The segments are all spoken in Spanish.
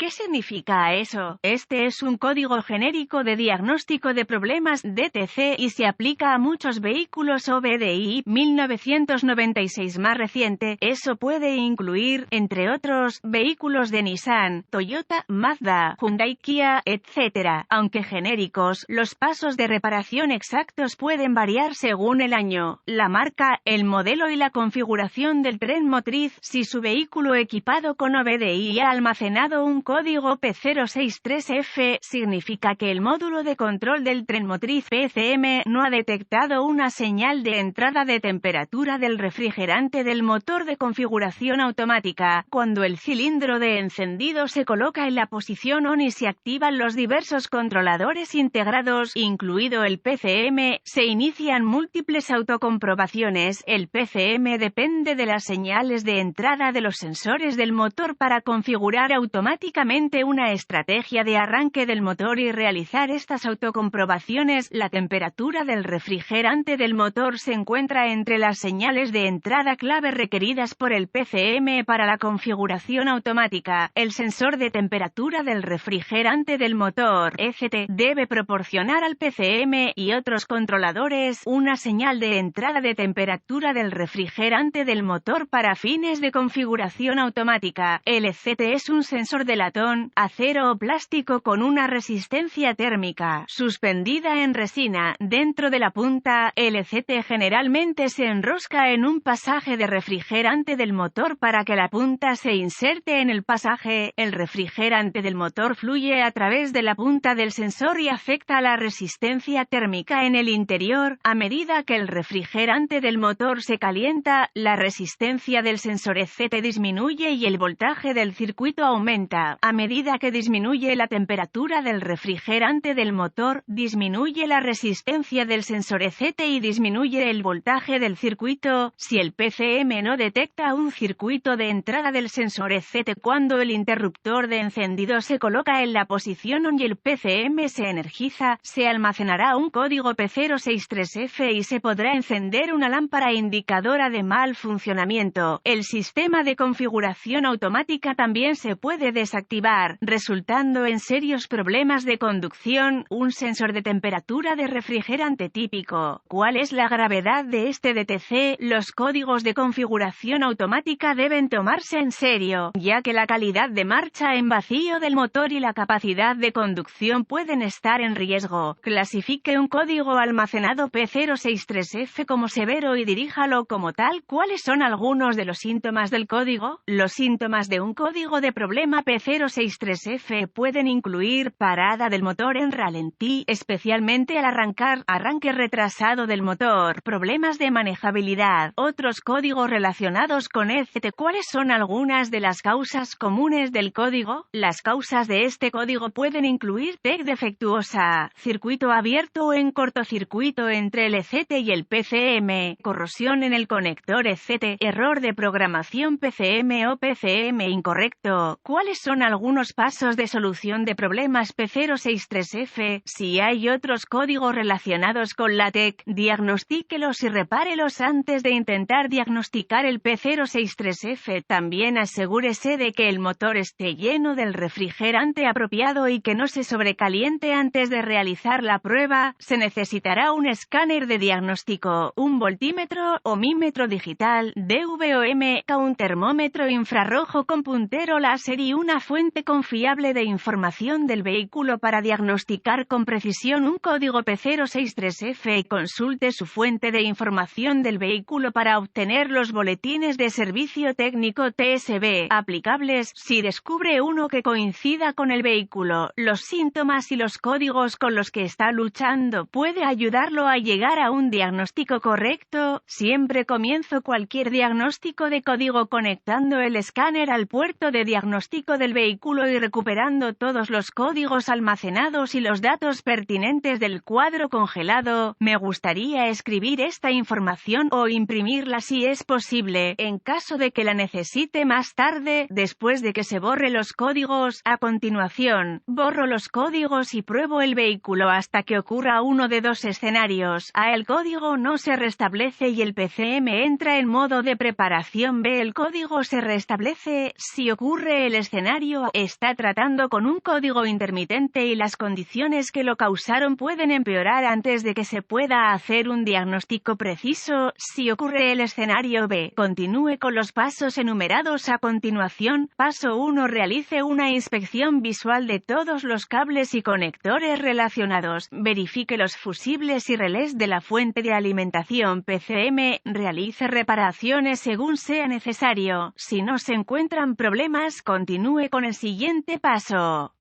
¿Qué significa eso? Este es un código genérico de diagnóstico de problemas DTC y se aplica a muchos vehículos OBDI 1996 más reciente. Eso puede incluir, entre otros, vehículos de Nissan, Toyota, Mazda, Hyundai, Kia, etc. Aunque genéricos, los pasos de reparación exactos pueden variar según el año, la marca, el modelo y la configuración del tren motriz. Si su vehículo equipado con OBDI ha almacenado un código P063F, significa que el módulo de control del tren motriz PCM no ha detectado una señal de entrada de temperatura del refrigerante del motor de configuración automática. Cuando el cilindro de encendido se coloca en la posición ON y se activan los diversos controladores integrados, incluido el PCM, se inician múltiples autocomprobaciones. El PCM depende de las señales de entrada de los sensores del motor para configurar automáticamente una estrategia de arranque del motor y realizar estas autocomprobaciones. La temperatura del refrigerante del motor se encuentra entre las señales de entrada clave requeridas por el PCM para la configuración automática. El sensor de temperatura del refrigerante del motor ECT debe proporcionar al PCM y otros controladores una señal de entrada de temperatura del refrigerante del motor para fines de configuración automática. El ECT es un sensor de latón, acero o plástico con una resistencia térmica suspendida en resina. Dentro de la punta, el ECT generalmente se enrosca en un pasaje de refrigerante del motor para que la punta se inserte en el pasaje. El refrigerante del motor fluye a través de la punta del sensor y afecta a la resistencia térmica en el interior. A medida que el refrigerante del motor se calienta, la resistencia del sensor ECT disminuye y el voltaje del circuito aumenta. A medida que disminuye la temperatura del refrigerante del motor, disminuye la resistencia del sensor ECT y disminuye el voltaje del circuito. Si el PCM no detecta un circuito de entrada del sensor ECT cuando el interruptor de encendido se coloca en la posición ON y el PCM se energiza, se almacenará un código P063F y se podrá encender una lámpara indicadora de mal funcionamiento. El sistema de configuración automática también se puede desactivar, resultando en serios problemas de conducción. Un sensor de temperatura de refrigerante típico. ¿Cuál es la gravedad de este DTC? Los códigos de configuración automática deben tomarse en serio, ya que la calidad de marcha en vacío del motor y la capacidad de conducción pueden estar en riesgo. Clasifique un código almacenado P063F como severo y diríjalo como tal. ¿Cuáles son algunos de los síntomas del código? Los síntomas de un código de problema P063F pueden incluir parada del motor en ralentí, especialmente al arrancar, arranque retrasado del motor, problemas de manejabilidad. Otros códigos relacionados con ECT. ¿Cuáles son algunas de las causas comunes del código? Las causas de este código pueden incluir TEC defectuosa, circuito abierto o en cortocircuito entre el ECT y el PCM, corrosión en el conector ECT, error de programación PCM o PCM incorrecto. ¿Cuáles son algunos pasos de solución de problemas P063F? Si hay otros códigos relacionados con la TEC, diagnostíquelos y repárelos antes de intentar diagnosticar el P063F. También asegúrese de que el motor esté lleno del refrigerante apropiado y que no se sobrecaliente antes de realizar la prueba. Se necesitará un escáner de diagnóstico, un voltímetro, ohmímetro digital, DVOM, un termómetro infrarrojo con puntero láser y una fuente confiable de información del vehículo para diagnosticar con precisión un código P063F. Consulte su fuente de información del vehículo para obtener los boletines de servicio técnico TSB aplicables. Si descubre uno que coincida con el vehículo, los síntomas y los códigos con los que está luchando, puede ayudarlo a llegar a un diagnóstico correcto. Siempre comienzo cualquier diagnóstico de código conectando el escáner al puerto de diagnóstico del vehículo y recuperando todos los códigos almacenados y los datos pertinentes del cuadro congelado. Me gustaría escribir esta información o imprimirla si es posible, en caso de que la necesite más tarde, después de que se borre los códigos. A continuación, borro los códigos y pruebo el vehículo hasta que ocurra uno de dos escenarios. A. El código no se restablece y el PCM entra en modo de preparación. B. El código se restablece. Si ocurre el escenario fallo está tratando con un código intermitente y las condiciones que lo causaron pueden empeorar antes de que se pueda hacer un diagnóstico preciso. Si ocurre el escenario B, continúe con los pasos enumerados a continuación. Paso 1. Realice una inspección visual de todos los cables y conectores relacionados. Verifique los fusibles y relés de la fuente de alimentación PCM. Realice reparaciones según sea necesario. Si no se encuentran problemas, continúe con el siguiente paso.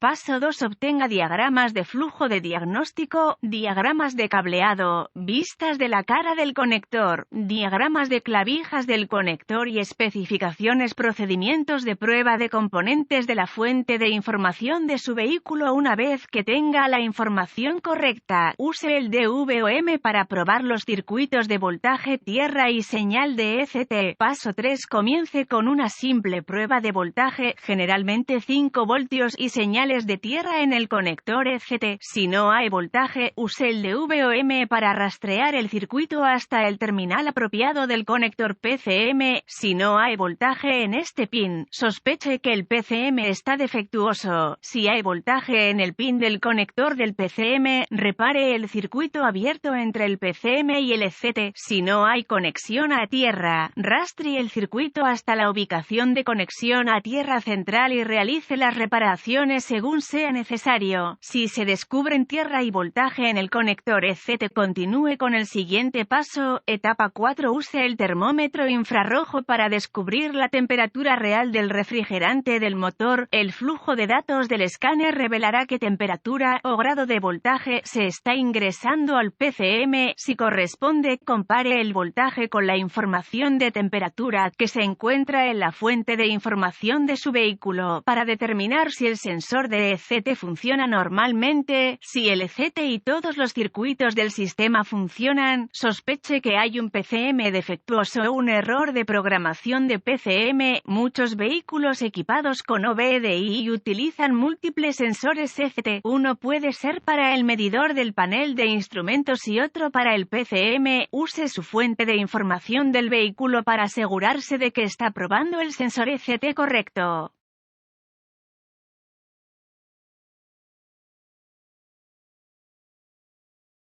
Paso 2. Obtenga diagramas de flujo de diagnóstico, diagramas de cableado, vistas de la cara del conector, diagramas de clavijas del conector y especificaciones procedimientos de prueba de componentes de la fuente de información de su vehículo. Una vez que tenga la información correcta, use el DVOM para probar los circuitos de voltaje tierra y señal de ECT. Paso 3. Comience con una simple prueba de voltaje, generalmente 5 voltios y señales de tierra en el conector ECT. Si no hay voltaje, use el DVOM para rastrear el circuito hasta el terminal apropiado del conector PCM. Si no hay voltaje en este pin, sospeche que el PCM está defectuoso. Si hay voltaje en el pin del conector del PCM, repare el circuito abierto entre el PCM y el ECT. Si no hay conexión a tierra, rastre el circuito hasta la ubicación de conexión a tierra central y realice las reparaciones según sea necesario. Si se descubren tierra y voltaje en el conector ECT, continúe con el siguiente paso. Etapa 4. Use el termómetro infrarrojo para descubrir la temperatura real del refrigerante del motor. El flujo de datos del escáner revelará qué temperatura o grado de voltaje se está ingresando al PCM. Si corresponde, compare el voltaje con la información de temperatura que se encuentra en la fuente de información de su vehículo para determinar si el sensor de ECT funciona normalmente. Si el ECT y todos los circuitos del sistema funcionan, sospeche que hay un PCM defectuoso o un error de programación de PCM. Muchos vehículos equipados con OBDI utilizan múltiples sensores ECT. Uno puede ser para el medidor del panel de instrumentos y otro para el PCM. Use su fuente de información del vehículo para asegurarse de que está probando el sensor ECT correcto.